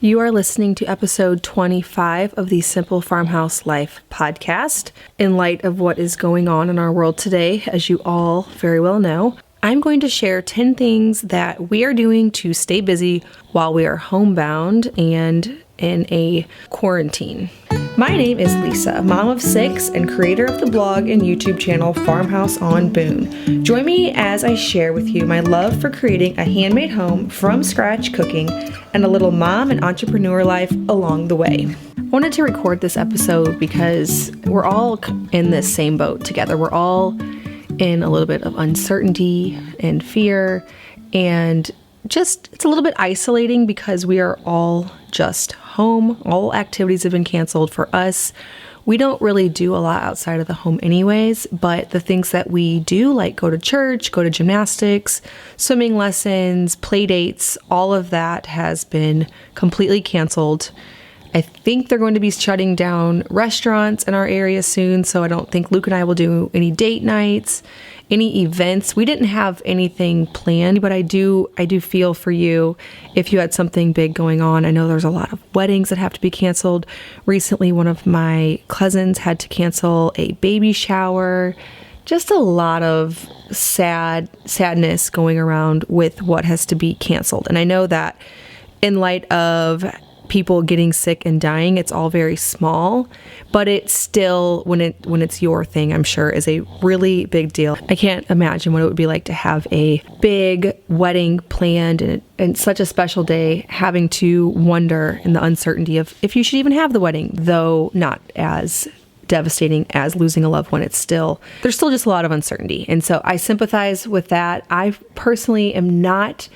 You are listening to episode 25 of the Simple Farmhouse Life podcast. In light of what is going on in our world today, as you all very well know, I'm going to share 10 things that we are doing to stay busy while we are homebound and in a quarantine. My name is Lisa, mom of 6 and creator of the blog and YouTube channel Farmhouse on Boone. Join me as I share with you my love for creating a handmade home from scratch cooking and a little mom and entrepreneur life along the way. I wanted to record this episode because we're all in this same boat together. We're all in a little bit of uncertainty and fear, and it's a little bit isolating because we are all just home. All activities have been canceled for us. We don't really do a lot outside of the home anyways, but the things that we do, like go to church, go to gymnastics, swimming lessons, play dates, all of that has been completely canceled. I think they're going to be shutting down restaurants in our area soon, so I don't think Luke and I will do any date nights, any events. We didn't have anything planned, but I do feel for you if you had something big going on. I know there's a lot of weddings that have to be canceled. Recently, one of my cousins had to cancel a baby shower. Just a lot of sadness going around with what has to be canceled. And I know that in light of people getting sick and dying, it's all very small, but it's still, when it's your thing, I'm sure is a really big deal. I can't imagine what it would be like to have a big wedding planned and such a special day, having to wonder in the uncertainty of if you should even have the wedding, though not as devastating as losing a loved one. There's still just a lot of uncertainty. And so I sympathize with that. I personally am not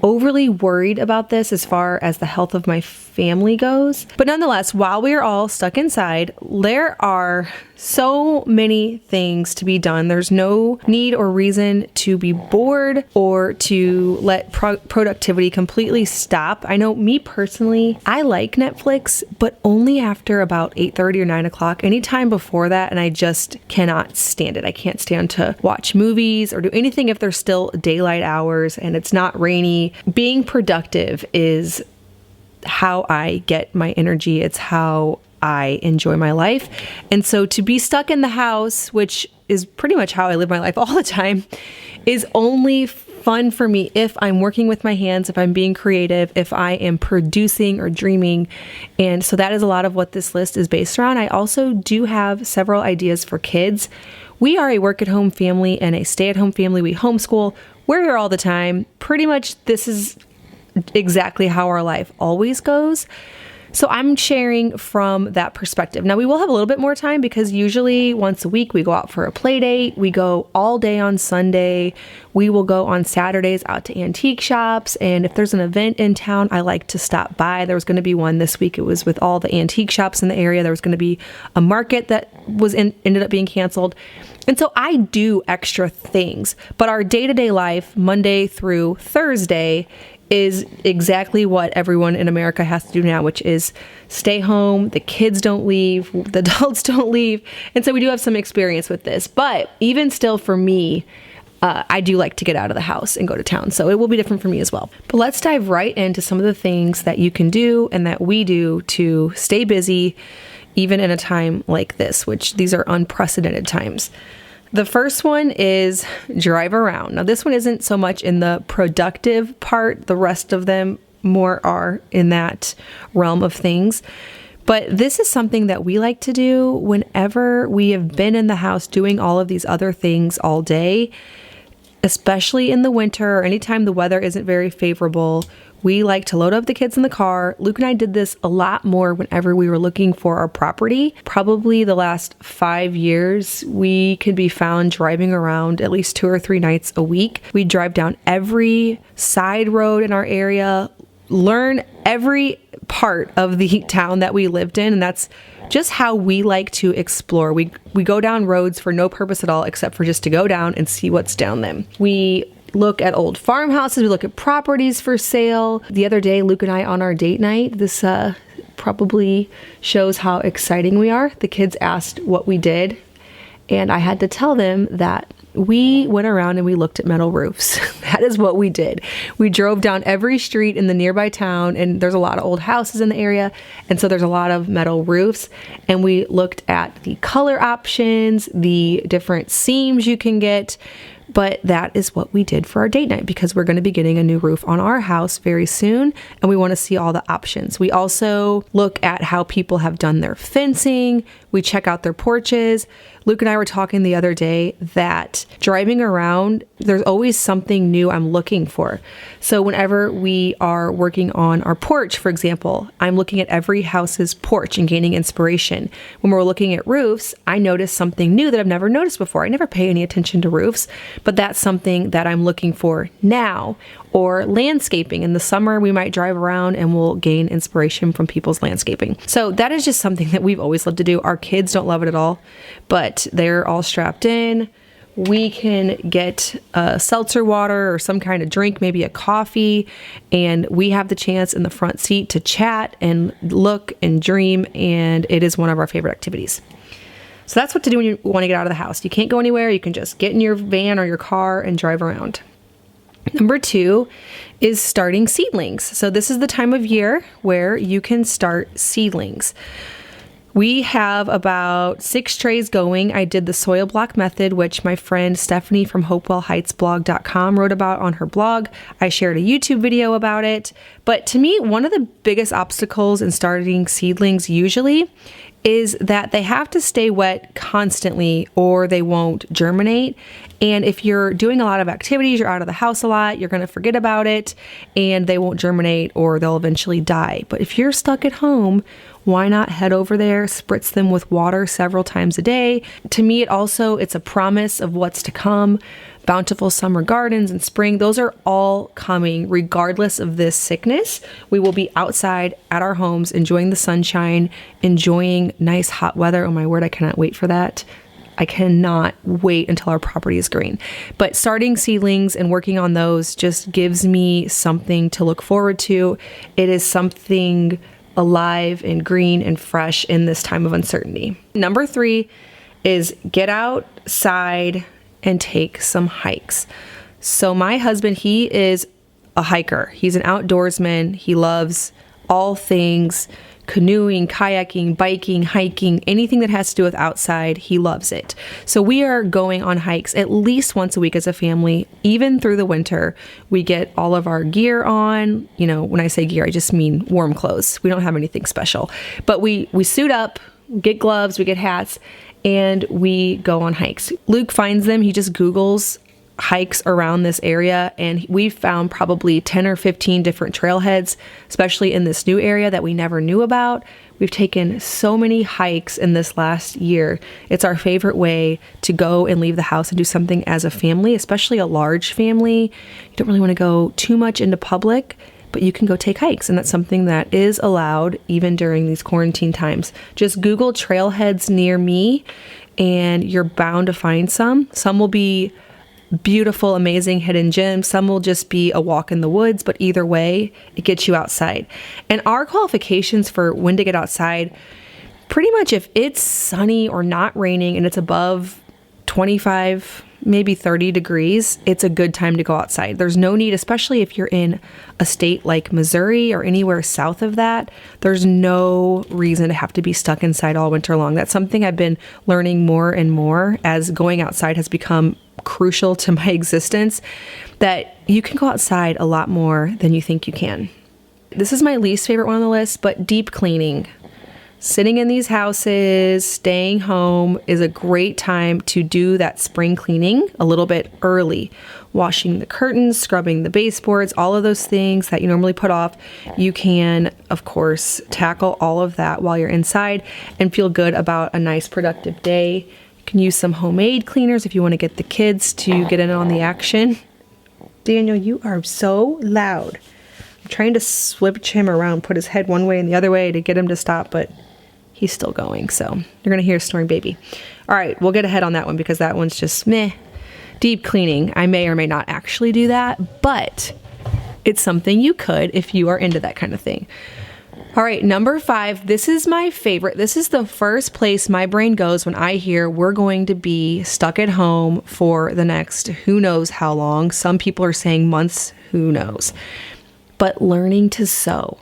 overly worried about this as far as the health of my family goes. But nonetheless, while we are all stuck inside, there are so many things to be done. There's no need or reason to be bored or to let productivity completely stop. I know me personally, I like Netflix, but only after about 8:30 or 9 o'clock. Anytime before that, and I just cannot stand it. I can't stand to watch movies or do anything if there's still daylight hours and it's not rainy. Being productive is how I get my energy. It's how I enjoy my life. And so to be stuck in the house, which is pretty much how I live my life all the time, is only fun for me if I'm working with my hands, if I'm being creative, if I am producing or dreaming. And so that is a lot of what this list is based around. I also do have several ideas for kids. We are a work-at-home family and a stay-at-home family. We homeschool. We're here all the time. Pretty much this is exactly how our life always goes. So I'm sharing from that perspective. Now we will have a little bit more time because usually once a week we go out for a play date. We go all day on Sunday. We will go on Saturdays out to antique shops. And if there's an event in town, I like to stop by. There was going to be one this week. It was with all the antique shops in the area. There was going to be a market that ended up being canceled. And so I do extra things, but our day-to-day life, Monday through Thursday, is exactly what everyone in America has to do now, which is stay home. The kids don't leave, the adults don't leave. And so we do have some experience with this, but even still for me, I do like to get out of the house and go to town. So it will be different for me as well. But let's dive right into some of the things that you can do and that we do to stay busy, even in a time like this, which these are unprecedented times. The first one is drive around. Now, this one isn't so much in the productive part. The rest of them more are in that realm of things. But this is something that we like to do whenever we have been in the house doing all of these other things all day, especially in the winter or anytime the weather isn't very favorable. We like to load up the kids in the car. Luke and I did this a lot more whenever we were looking for our property. Probably the last 5 years, we could be found driving around at least 2 or 3 nights a week. We drive down every side road in our area, learn every part of the town that we lived in, and that's just how we like to explore. We go down roads for no purpose at all except for just to go down and see what's down them. We look at old farmhouses. We look at properties for sale. The other day, Luke and I on our date night, this probably shows how exciting we are. The kids asked what we did, and I had to tell them that we went around and we looked at metal roofs. That is what we did. We drove down every street in the nearby town, and there's a lot of old houses in the area, and so there's a lot of metal roofs, and we looked at the color options, the different seams you can get. But that is what we did for our date night, because we're going to be getting a new roof on our house very soon, and we want to see all the options. We also look at how people have done their fencing. We check out their porches. Luke and I were talking the other day that driving around, there's always something new I'm looking for. So whenever we are working on our porch, for example, I'm looking at every house's porch and gaining inspiration. When we're looking at roofs, I notice something new that I've never noticed before. I never pay any attention to roofs, but that's something that I'm looking for now. Or landscaping. In the summer, we might drive around and we'll gain inspiration from people's landscaping. So that is just something that we've always loved to do. Our kids don't love it at all, but they're all strapped in. We can get a seltzer water or some kind of drink, maybe a coffee, and we have the chance in the front seat to chat and look and dream, and it is one of our favorite activities. So that's what to do when you want to get out of the house. You can't go anywhere. You can just get in your van or your car and drive around. Number 2 is starting seedlings. So this is the time of year where you can start seedlings. We have about 6 trays going. I did the soil block method, which my friend Stephanie from hopewellheightsblog.com wrote about on her blog. I shared a YouTube video about it. But to me, one of the biggest obstacles in starting seedlings usually is that they have to stay wet constantly or they won't germinate. And if you're doing a lot of activities, you're out of the house a lot, you're going to forget about it and they won't germinate or they'll eventually die. But if you're stuck at home, why not head over there, spritz them with water several times a day? To me, it's a promise of what's to come. Bountiful summer gardens in spring, those are all coming regardless of this sickness. We will be outside at our homes, enjoying the sunshine, enjoying nice hot weather. Oh my word, I cannot wait for that. I cannot wait until our property is green. But starting seedlings and working on those just gives me something to look forward to. It is something alive and green and fresh in this time of uncertainty. Number 3 is get outside and take some hikes. So my husband, he is a hiker. He's an outdoorsman. He loves all things canoeing, kayaking, biking, hiking, anything that has to do with outside, he loves it. So we are going on hikes at least once a week as a family, even through the winter. We get all of our gear on. You know, when I say gear, I just mean warm clothes. We don't have anything special, but we suit up, get gloves, we get hats, and we go on hikes. Luke finds them. He just Googles hikes around this area, and we've found probably 10 or 15 different trailheads, especially in this new area that we never knew about. We've taken so many hikes in this last year. It's our favorite way to go and leave the house and do something as a family, especially a large family. You don't really want to go too much into public, but you can go take hikes, and that's something that is allowed even during these quarantine times. Just Google trailheads near me, and you're bound to find some. Some will be beautiful, amazing hidden gems. Some will just be a walk in the woods, but either way, it gets you outside. And our qualifications for when to get outside, pretty much if it's sunny or not raining and it's above 25, maybe 30 degrees, it's a good time to go outside. There's no need, especially if you're in a state like Missouri or anywhere south of that, there's no reason to have to be stuck inside all winter long. That's something I've been learning more and more as going outside has become crucial to my existence, that you can go outside a lot more than you think you can. This is my least favorite one on the list, but deep cleaning. Sitting in these houses, staying home is a great time to do that spring cleaning a little bit early. Washing the curtains, scrubbing the baseboards, all of those things that you normally put off. You can, of course, tackle all of that while you're inside and feel good about a nice productive day. You can use some homemade cleaners if you want to get the kids to get in on the action. Daniel, you are so loud. I'm trying to switch him around, put his head one way and the other way to get him to stop, but he's still going, so you're going to hear a snoring baby. All right, we'll get ahead on that one because that one's just meh. Deep cleaning, I may or may not actually do that, but it's something you could if you are into that kind of thing. All right, number 5, this is my favorite. This is the first place my brain goes when I hear we're going to be stuck at home for the next who knows how long. Some people are saying months, who knows. But learning to sew.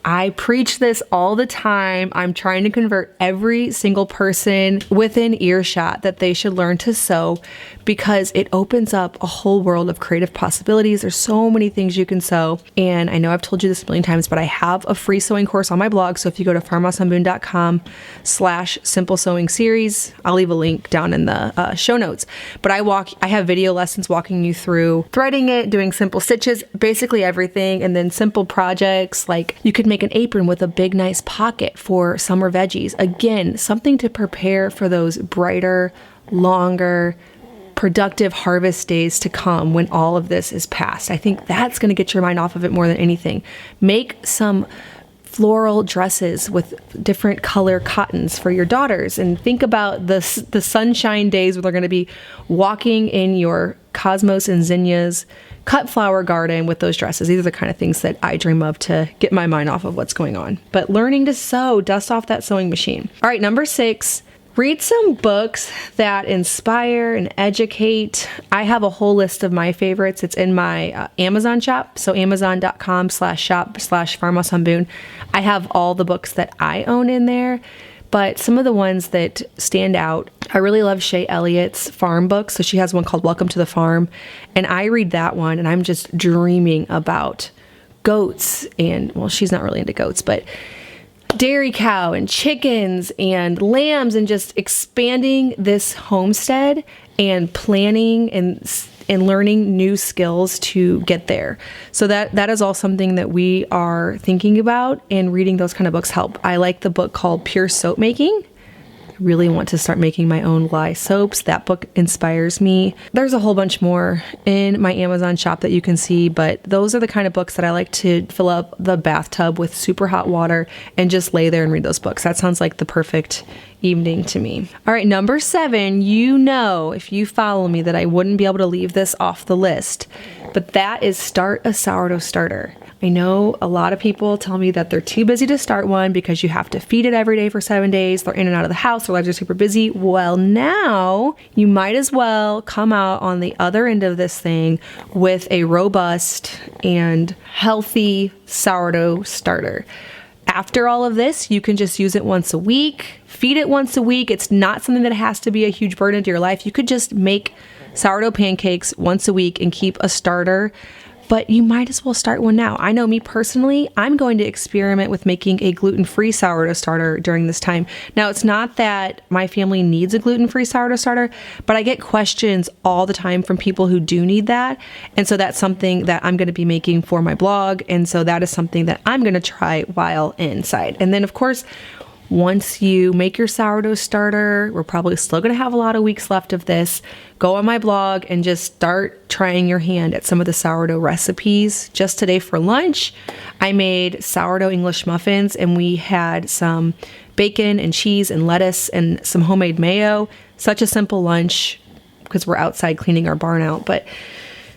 I preach this all the time. I'm trying to convert every single person within earshot that they should learn to sew because it opens up a whole world of creative possibilities. There's so many things you can sew. And I know I've told you this a million times, but I have a free sewing course on my blog. So if you go to farmhouseonboone.com/simple sewing series, I'll leave a link down in the show notes. But I have video lessons walking you through threading it, doing simple stitches, basically everything. And then simple projects like you could make an apron with a big, nice pocket for summer veggies. Again, something to prepare for those brighter, longer, productive harvest days to come when all of this is past. I think that's going to get your mind off of it more than anything. Make some floral dresses with different color cottons for your daughters and think about the sunshine days where they're going to be walking in your Cosmos and Zinnia's cut flower garden with those dresses. These are the kind of things that I dream of to get my mind off of what's going on. But learning to sew, dust off that sewing machine. All right, number 6, read some books that inspire and educate. I have a whole list of my favorites. It's in my Amazon shop. So amazon.com/shop/farmhouseonboone. I have all the books that I own in there. But some of the ones that stand out, I really love Shay Elliott's farm book. So she has one called Welcome to the Farm. And I read that one and I'm just dreaming about goats and, well, she's not really into goats, but dairy cow and chickens and lambs and just expanding this homestead and planning and learning new skills to get there. So that is all something that we are thinking about, and reading those kind of books help. I like the book called Pure Soap Making. I really want to start making my own lye soaps. That book inspires me. There's a whole bunch more in my Amazon shop that you can see, but those are the kind of books that I like to fill up the bathtub with super hot water and just lay there and read those books. That sounds like the perfect evening to me. All right, number 7, you know, if you follow me, that I wouldn't be able to leave this off the list, but that is start a sourdough starter. I know a lot of people tell me that they're too busy to start one because you have to feed it every day for 7 days. They're in and out of the house. Their lives are super busy. Well, now you might as well come out on the other end of this thing with a robust and healthy sourdough starter. After all of this, you can just use it once a week, feed it once a week. It's not something that has to be a huge burden to your life. You could just make sourdough pancakes once a week and keep a starter, but you might as well start one now. I know me personally, I'm going to experiment with making a gluten-free sourdough starter during this time. Now, it's not that my family needs a gluten-free sourdough starter, but I get questions all the time from people who do need that. And so that's something that I'm going to be making for my blog. And so that is something that I'm going to try while inside. And then, of course, once you make your sourdough starter, we're probably still going to have a lot of weeks left of this. Go on my blog and just start trying your hand at some of the sourdough recipes. Just today for lunch, I made sourdough English muffins, and we had some bacon and cheese and lettuce and some homemade mayo. Such a simple lunch because we're outside cleaning our barn out. But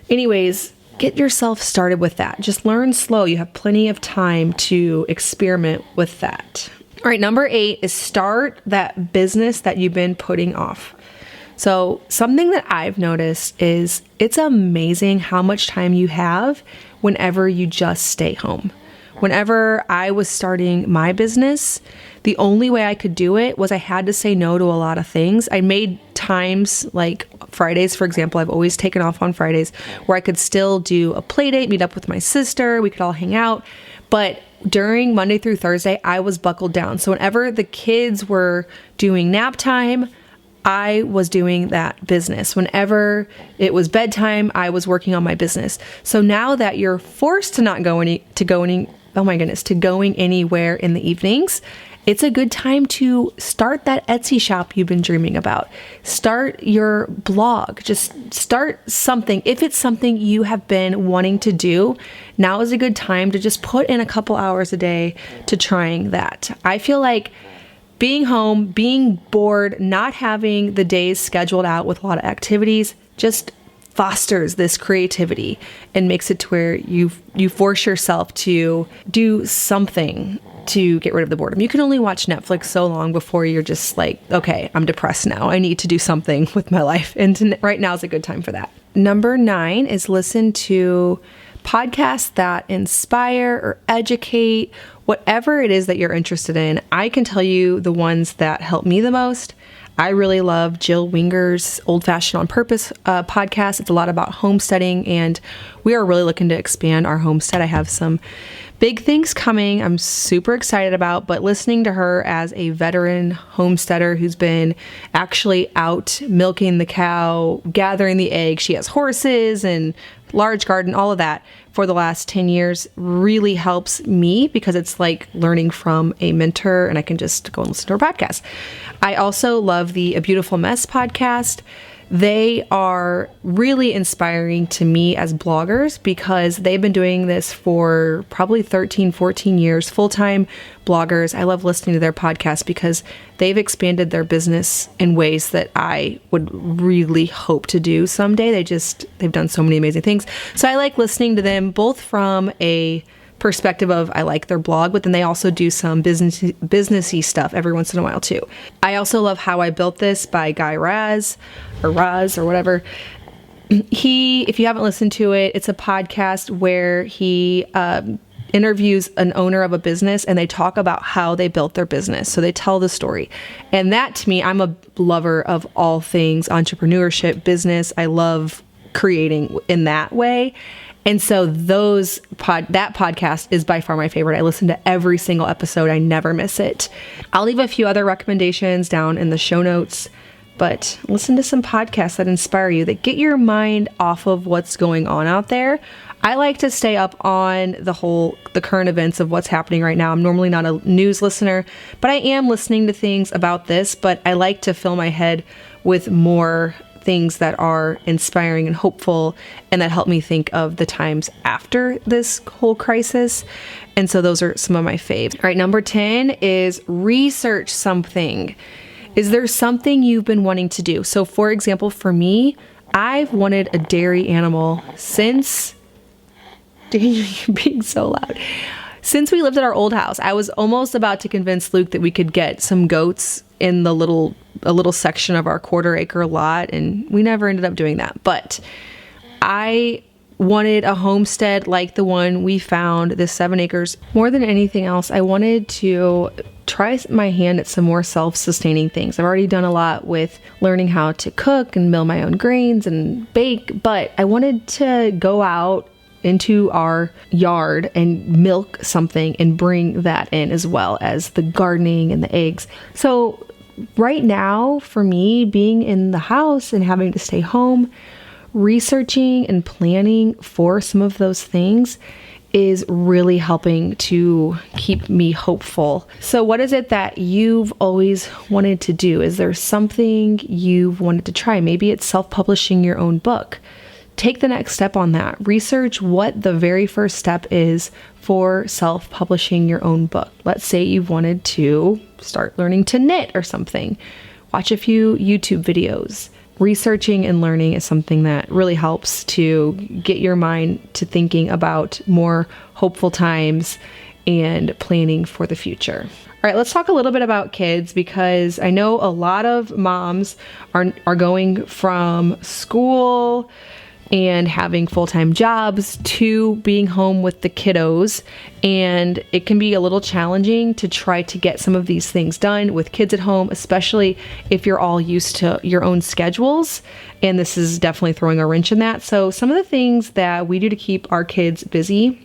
anyways, get yourself started with that. Just learn slow. You have plenty of time to experiment with that. All right, number 8 is start that business that you've been putting off. So something that I've noticed is it's amazing how much time you have whenever you just stay home. Whenever I was starting my business, the only way I could do it was I had to say no to a lot of things. I made times like Fridays, for example. I've always taken off on Fridays where I could still do a play date, meet up with my sister. We could all hang out. But during Monday through Thursday, I was buckled down. So whenever the kids were doing nap time, I was doing that business. Whenever it was bedtime, I was working on my business. So now that you're forced to not going anywhere in the evenings, it's a good time to start that Etsy shop you've been dreaming about. Start your blog. Just start something. If it's something you have been wanting to do, now is a good time to just put in a couple hours a day to trying that. I feel like being home, being bored, not having the days scheduled out with a lot of activities, just fosters this creativity and makes it to where you force yourself to do something to get rid of the boredom. You can only watch Netflix so long before you're just like, okay, I'm depressed now. I need to do something with my life. And right now is a good time for that. Number 9 is listen to podcasts that inspire or educate, whatever it is that you're interested in. I can tell you the ones that help me the most. I really love Jill Winger's Old Fashioned on Purpose podcast. It's a lot about homesteading, and we are really looking to expand our homestead. I have some big things coming I'm super excited about, but listening to her as a veteran homesteader who's been actually out milking the cow, gathering the eggs, she has horses and large garden, all of that for the last 10 years really helps me because it's like learning from a mentor and I can just go and listen to her podcast. I also love the A Beautiful Mess podcast. They are really inspiring to me as bloggers because they've been doing this for probably 13, 14 years, full-time bloggers. I love listening to their podcast because they've expanded their business in ways that I would really hope to do someday. They've done so many amazing things. So I like listening to them both from a perspective of I like their blog, but then they also do some businessy stuff every once in a while too. I also love How I Built This by Guy Raz or whatever. If you haven't listened to it, it's a podcast where he interviews an owner of a business and they talk about how they built their business. So they tell the story. And that to me, I'm a lover of all things entrepreneurship, business. I love creating in that way. And so that podcast is by far my favorite. I listen to every single episode. I never miss it. I'll leave a few other recommendations down in the show notes, but listen to some podcasts that inspire you, that get your mind off of what's going on out there. I like to stay up on the current events of what's happening right now. I'm normally not a news listener, but I am listening to things about this, but I like to fill my head with more things that are inspiring and hopeful and that help me think of the times after this whole crisis. And so those are some of my faves. All right, number 10 is research something. Is there something you've been wanting to do? So for example, for me, I've wanted a dairy animal since you're being so loud. Since we lived at our old house, I was almost about to convince Luke that we could get some goats in a little section of our 1/4 acre lot, and we never ended up doing that. But I wanted a homestead like the one we found, this 7 acres. More than anything else, I wanted to try my hand at some more self-sustaining things. I've already done a lot with learning how to cook and mill my own grains and bake, but I wanted to go out into our yard and milk something and bring that in, as well as the gardening and the eggs. So right now, for me, being in the house and having to stay home, researching and planning for some of those things is really helping to keep me hopeful. So what is it that you've always wanted to do? Is there something you've wanted to try? Maybe it's self-publishing your own book. Take the next step on that. Research what the very first step is for self-publishing your own book. Let's say you've wanted to start learning to knit or something. Watch a few YouTube videos. Researching and learning is something that really helps to get your mind to thinking about more hopeful times and planning for the future. All right, let's talk a little bit about kids, because I know a lot of moms are going from school and having full-time jobs to being home with the kiddos. And it can be a little challenging to try to get some of these things done with kids at home, especially if you're all used to your own schedules. And this is definitely throwing a wrench in that. So some of the things that we do to keep our kids busy,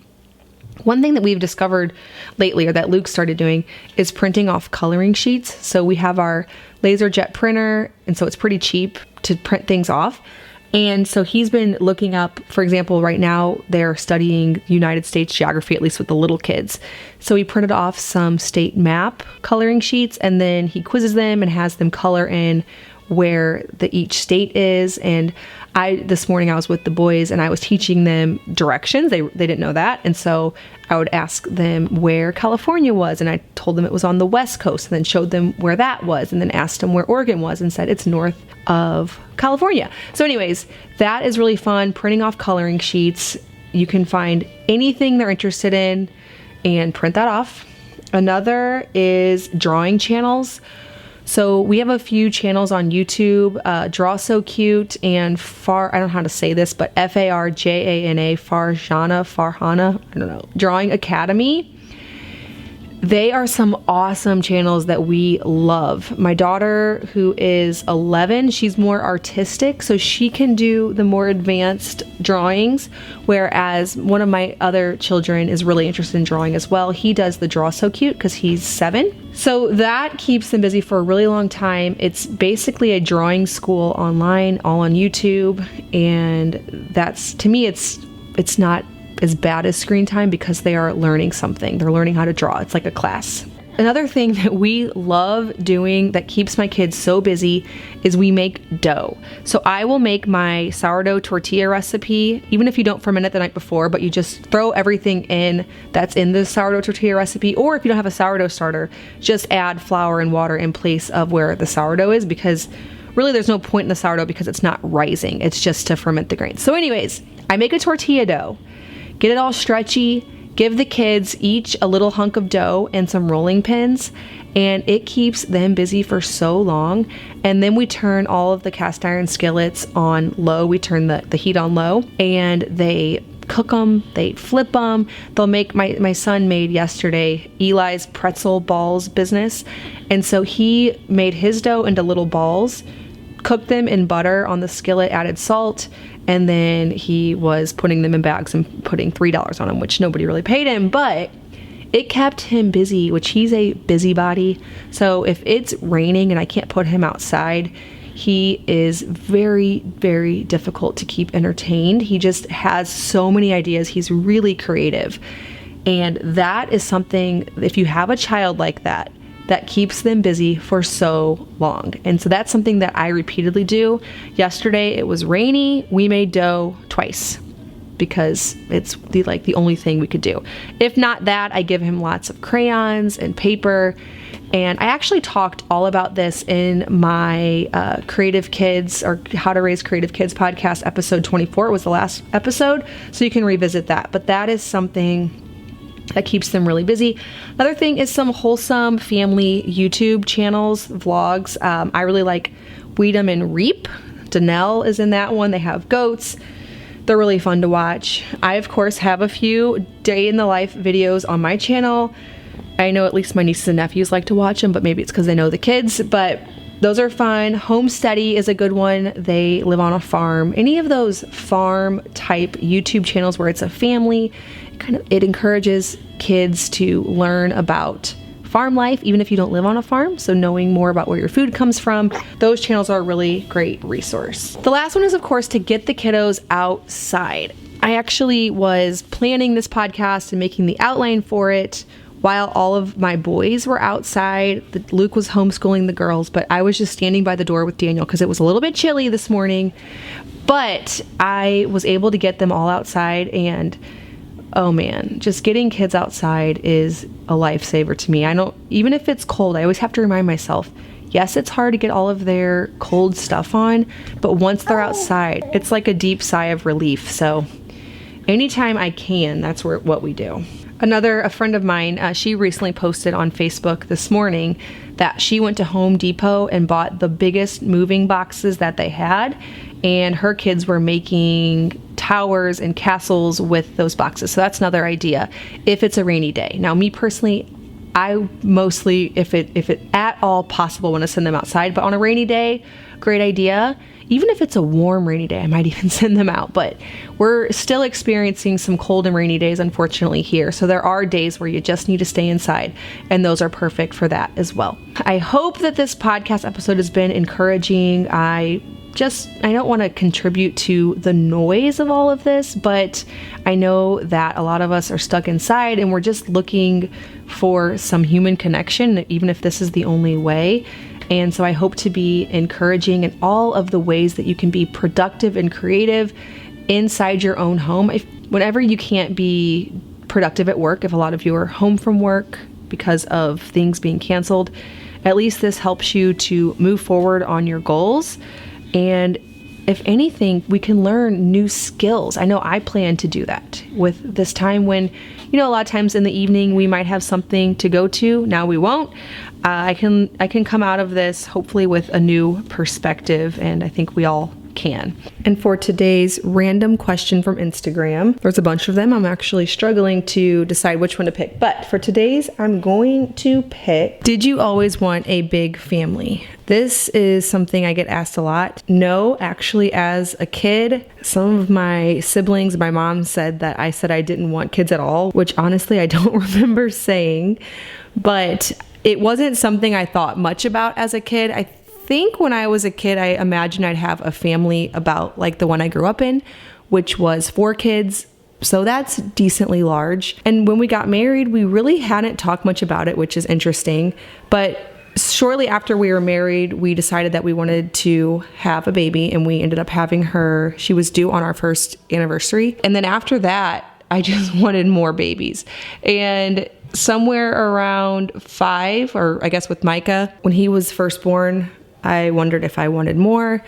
one thing that we've discovered lately, or that Luke started doing, is printing off coloring sheets. So we have our laser jet printer, and so it's pretty cheap to print things off. And so he's been looking up, for example, right now they're studying United States geography, at least with the little kids. So he printed off some state map coloring sheets, and then he quizzes them and has them color in where each state is. And this morning I was with the boys and I was teaching them directions. They didn't know that. And so I would ask them where California was. And I told them it was on the West Coast, and then showed them where that was, and then asked them where Oregon was and said it's north of California. So anyways, that is really fun, printing off coloring sheets. You can find anything they're interested in and print that off. Another is drawing channels. So we have a few channels on YouTube, Draw So Cute and I don't know how to say this, but Farjana, Farhana, I don't know, Drawing Academy. They are some awesome channels that we love. My daughter, who is 11, she's more artistic, so she can do the more advanced drawings, whereas one of my other children is really interested in drawing as well. He does the Draw So Cute because he's 7. So that keeps them busy for a really long time. It's basically a drawing school online, all on YouTube, and that's, to me, it's not as bad as screen time because they are learning something. They're learning how to draw. It's like a class. Another thing that we love doing that keeps my kids so busy is we make dough. So I will make my sourdough tortilla recipe, even if you don't ferment it the night before, but you just throw everything in that's in the sourdough tortilla recipe. Or if you don't have a sourdough starter, just add flour and water in place of where the sourdough is, because really there's no point in the sourdough because it's not rising. It's just to ferment the grains. So anyways, I make a tortilla dough. Get it all stretchy, give the kids each a little hunk of dough and some rolling pins, and it keeps them busy for so long. And then we turn all of the cast iron skillets on low. We turn the heat on low, and they cook them, they flip them. They'll make, my son made yesterday Eli's pretzel balls business. And so he made his dough into little balls, cooked them in butter on the skillet, added salt, and then he was putting them in bags and putting $3 on them, which nobody really paid him, but it kept him busy, which he's a busybody. So if it's raining and I can't put him outside, he is very, very difficult to keep entertained. He just has so many ideas. He's really creative. And that is something, if you have a child like that keeps them busy for so long. And so that's something that I repeatedly do. Yesterday it was rainy. We made dough twice because it's the only thing we could do. If not that, I give him lots of crayons and paper. And I actually talked all about this in my Creative Kids, or How to Raise Creative Kids podcast, episode 24 was the last episode. So you can revisit that. But that is something that keeps them really busy. Another thing is some wholesome family YouTube channels, vlogs. I really like Weed 'em and Reap. Danelle is in that one. They have goats. They're really fun to watch. I, of course, have a few day in the life videos on my channel. I know at least my nieces and nephews like to watch them, but maybe it's because they know the kids, but those are fun. Homesteady is a good one. They live on a farm. Any of those farm type YouTube channels where it's a family, it encourages kids to learn about farm life, even if you don't live on a farm. So knowing more about where your food comes from, those channels are a really great resource. The last one is, of course, to get the kiddos outside. I actually was planning this podcast and making the outline for it while all of my boys were outside. Luke was homeschooling the girls, but I was just standing by the door with Daniel because it was a little bit chilly this morning. But I was able to get them all outside, and oh man, just getting kids outside is a lifesaver to me. Even if it's cold, I always have to remind myself, yes, it's hard to get all of their cold stuff on, but once they're outside, it's like a deep sigh of relief. So anytime I can, that's what we do. A friend of mine, she recently posted on Facebook this morning that she went to Home Depot and bought the biggest moving boxes that they had, and her kids were making towers and castles with those boxes. So that's another idea if it's a rainy day. Now, me personally, I mostly, if it at all possible, want to send them outside, but on a rainy day, great idea. Even if it's a warm rainy day, I might even send them out, but we're still experiencing some cold and rainy days, unfortunately, here. So there are days where you just need to stay inside, and those are perfect for that as well. I hope that this podcast episode has been encouraging. I don't want to contribute to the noise of all of this, but I know that a lot of us are stuck inside and we're just looking for some human connection, even if this is the only way. And so I hope to be encouraging in all of the ways that you can be productive and creative inside your own home. Whenever you can't be productive at work, if a lot of you are home from work because of things being canceled, at least this helps you to move forward on your goals. And if anything, we can learn new skills. I know I plan to do that with this time when, a lot of times in the evening we might have something to go to. Now we won't. I can come out of this hopefully with a new perspective, and I think we all can. And for today's random question from Instagram, there's a bunch of them. I'm actually struggling to decide which one to pick. But for today's, I'm going to pick, did you always want a big family? This is something I get asked a lot. No, actually, as a kid, some of my siblings, my mom said that I said I didn't want kids at all, which honestly, I don't remember saying, but it wasn't something I thought much about as a kid. I think when I was a kid, I imagined I'd have a family about like the one I grew up in, which was 4 kids. So that's decently large. And when we got married, we really hadn't talked much about it, which is interesting. But shortly after we were married, we decided that we wanted to have a baby, and we ended up having her. She was due on our first anniversary. And then after that, I just wanted more babies. And somewhere around 5, or I guess with Micah, when he was first born, I wondered if I wanted more.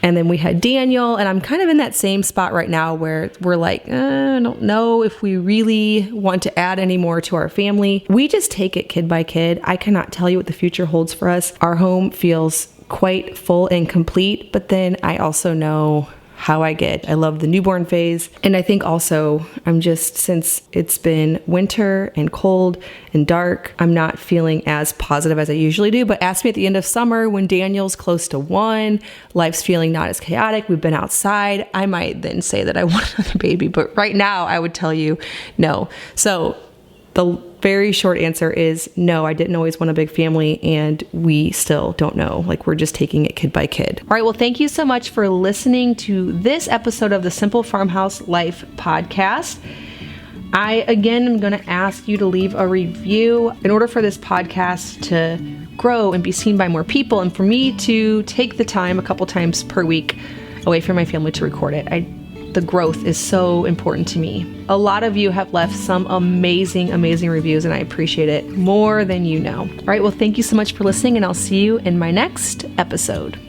And then we had Daniel, and I'm kind of in that same spot right now where we're like, I don't know if we really want to add any more to our family. We just take it kid by kid. I cannot tell you what the future holds for us. Our home feels quite full and complete, but then I also know how I get. I love the newborn phase. And I think also since it's been winter and cold and dark, I'm not feeling as positive as I usually do. But ask me at the end of summer when Daniel's close to 1, life's feeling not as chaotic, we've been outside, I might then say that I want another baby. But right now I would tell you no. So the very short answer is no, I didn't always want a big family, and we still don't know. Like, we're just taking it kid by kid. All right, well, thank you so much for listening to this episode of the Simple Farmhouse Life podcast. I, again, am going to ask you to leave a review in order for this podcast to grow and be seen by more people, and for me to take the time a couple times per week away from my family to record it. The growth is so important to me. A lot of you have left some amazing, amazing reviews, and I appreciate it more than you know. All right, well, thank you so much for listening, and I'll see you in my next episode.